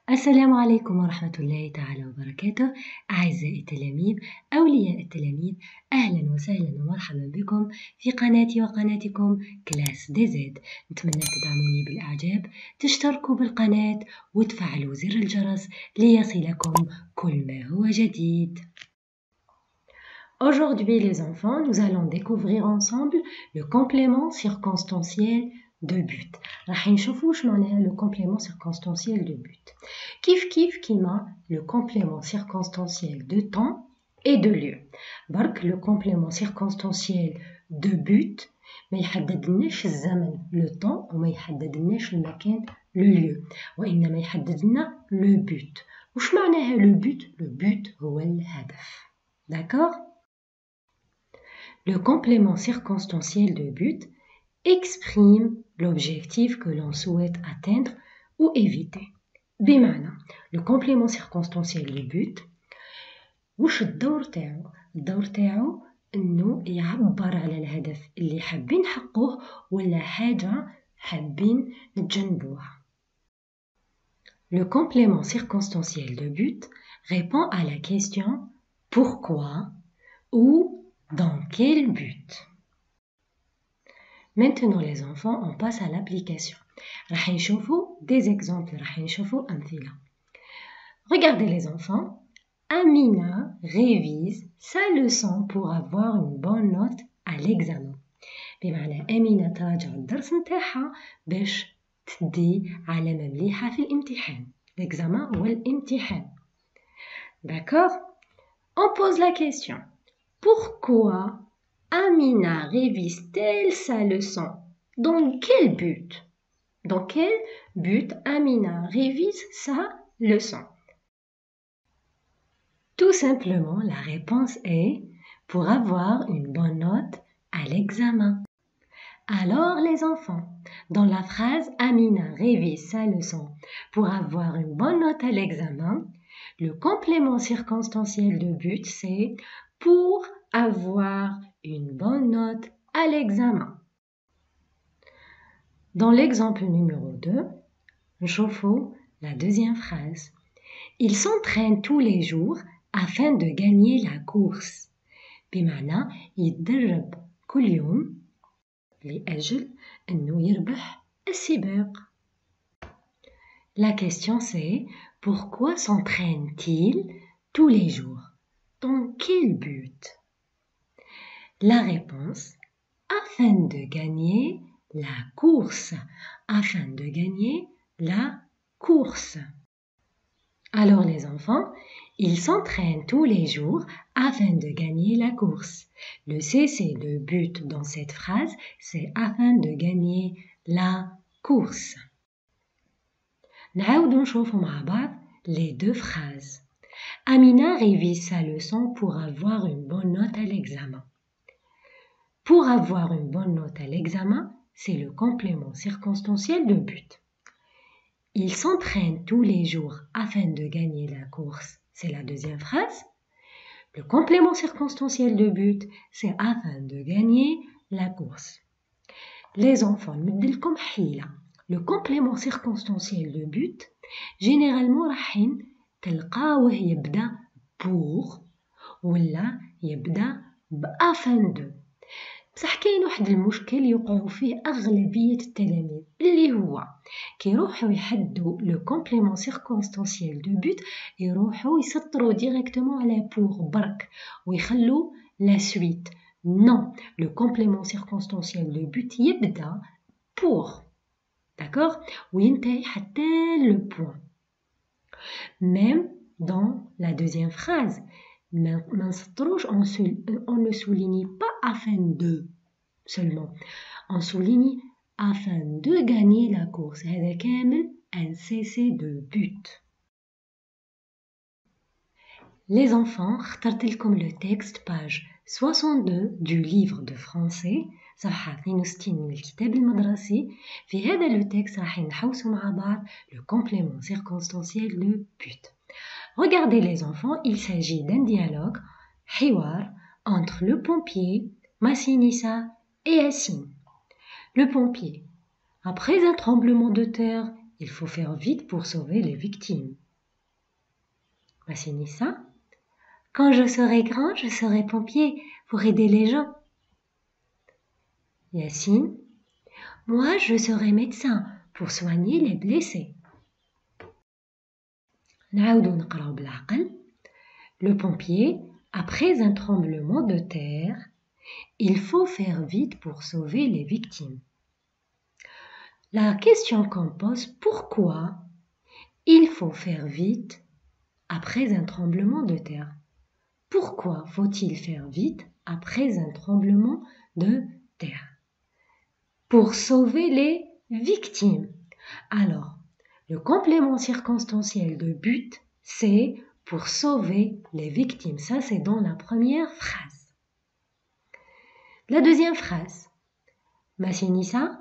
السلام عليكم ورحمة الله تعالى وبركاته. أعزائي التلاميذ، أولياء التلاميذ، أهلا وسهلا ومرحبا بكم في قناتي وقناتكم كلاس دي زد. نتمنى تدعموني بالإعجاب، تشتركوا بالقناة وتفعلوا زر الجرس ليصلكم كل ما هو جديد. Aujourd'hui les enfants, nous allons découvrir ensemble le complément circonstanciel de but. راح نشوفوا واش معناها le complément circonstanciel de but. كيف كيما le complément circonstanciel de temps et de lieu. برك le complément circonstanciel de but ما يحددلناش الزمن le temps وما يحددلناش المكان le lieu، وإنما يحددلنا le but. واش معناها le but؟ le but هو الهدف. D'accord? Le complément circonstanciel de but exprime l'objectif que l'on souhaite atteindre ou éviter. بمعنى le complément circonstanciel de but واش الدور تاعو؟ الدور تاعو انه يعبر على الهدف اللي حابين نحققوه ولا حاجة حابين نتجنبوها. Le complément circonstanciel de but répond à la question pourquoi ou dans quel but. Maintenant les enfants, on passe à l'application. راح نشوفوا des exemples, راح نشوفوا أمثلة. Regardez les enfants. Amina révise sa leçon pour avoir une bonne note à l'examen. بمعنى أمينة تراجع الدرس نتاعها باش تدي علامة مليحة في الامتحان. L'examen هو الامتحان. D'accord? On pose la question. Pourquoi Amina révise-t-elle sa leçon? Dans quel but? Dans quel but Amina révise sa leçon? Tout simplement, la réponse est pour avoir une bonne note à l'examen. Alors les enfants, dans la phrase Amina révise sa leçon pour avoir une bonne note à l'examen, le complément circonstanciel de but c'est pour avoir une bonne note à l'examen. Dans l'exemple numéro 2, نشوفوا la deuxième phrase. Il s'entraîne tous les jours afin de gagner la course. بمعنى يتدرب كل يوم لأجل أنه يربح السباق. La question c'est pourquoi s'entraîne-t-il tous les jours? Dans quel but? La réponse afin de gagner la course. Afin de gagner la course. Alors les enfants, ils s'entraînent tous les jours afin de gagner la course. Le CC de but dans cette phrase, c'est afin de gagner la course. نعاودو نشوفو مع بعض les deux phrases. Amina révise sa leçon pour avoir une bonne note à l'examen. Pour avoir une bonne note à l'examen, c'est le complément circonstanciel de but. Il s'entraîne tous les jours afin de gagner la course. C'est la deuxième phrase. Le complément circonstanciel de but, c'est afin de gagner la course. Les enfants, نمدلكم حيلة. Le complément circonstanciel de but, généralement راحين تلقاوه يبدأ pour ولا يبدأ afin de. بصح كاين واحد المشكل يوقعوا فيه أغلبية التلاميذ اللي هو كيروحوا يحدوا لو كومبليمون سيركونستانسييل دو بوت يروحوا يسطروا ديريكتومون على بور برك ويخلوا لا سويت. نو، لو كومبليمون سيركونستانسييل دو بوت يبدا بور، داكوغ، وينتهي حتى لو بوين. ميم دون لا دوزيام فراز ما نسطروش on ne souligne pas afin de seulement, on souligne afin de gagner la course. هذا كامل un CC de but. Les enfants, اخترت لكم le texte page 62 du livre de français صفحة 62 من الكتاب المدرسي. في هذا le texte راح نحوسوا مع بعض le complément circonstanciel de but. Regardez les enfants, il s'agit d'un dialogue, حوار, entre le pompier, Massinissa et Yassine. Le pompier. Après un tremblement de terre, Il faut faire vite pour sauver les victimes. Massinissa, quand je serai grand, je serai pompier pour aider les gens. Yassine, moi je serai médecin pour soigner les blessés. نعاودو نقراو بالعقل. Le pompier, après un tremblement de terre, il faut faire vite pour sauver les victimes. La question qu'on pose, pourquoi il faut faire vite après un tremblement de terre? Pourquoi faut-il faire vite après un tremblement de terre? Pour sauver les victimes. Alors, le complément circonstanciel de but, c'est pour sauver les victimes. Ça, c'est dans la première phrase. La deuxième phrase. Massinissa,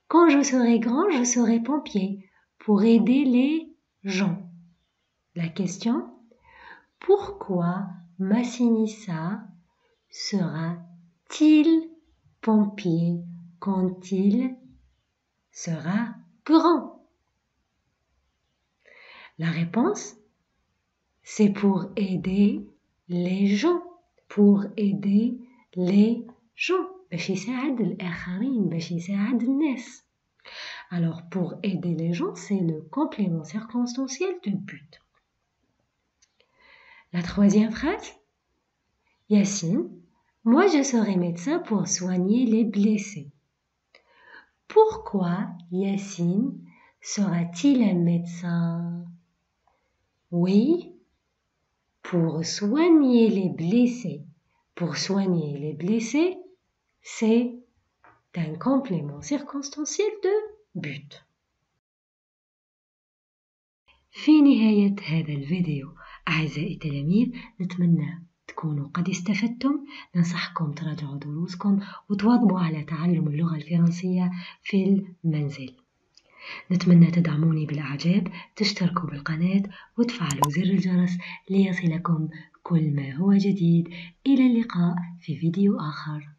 quand je serai grand, je serai pompier pour aider les gens. La question, pourquoi Massinissa sera-t-il pompier quand il sera grand? La réponse, c'est pour aider les gens. Pour aider les gens. باش يساعد الآخرين باش يساعد الناس. Alors, pour aider les gens, c'est le complément circonstanciel de but. La troisième phrase, Yassine, moi je serai médecin pour soigner les blessés. Pourquoi Yassine sera-t-il un médecin? Oui, pour soigner les blessés. Pour soigner les blessés, c'est un complément circonstanciel de but. في نهاية هذا الفيديو أعزائي التلاميذ نتمنى تكونوا قد استفدتم. ننصحكم تراجعوا دروسكم وتواظبوا على تعلم اللغة الفرنسية في المنزل. نتمنى تدعموني بالإعجاب، تشتركوا بالقناة وتفعلوا زر الجرس ليصلكم كل ما هو جديد. إلى اللقاء في فيديو آخر.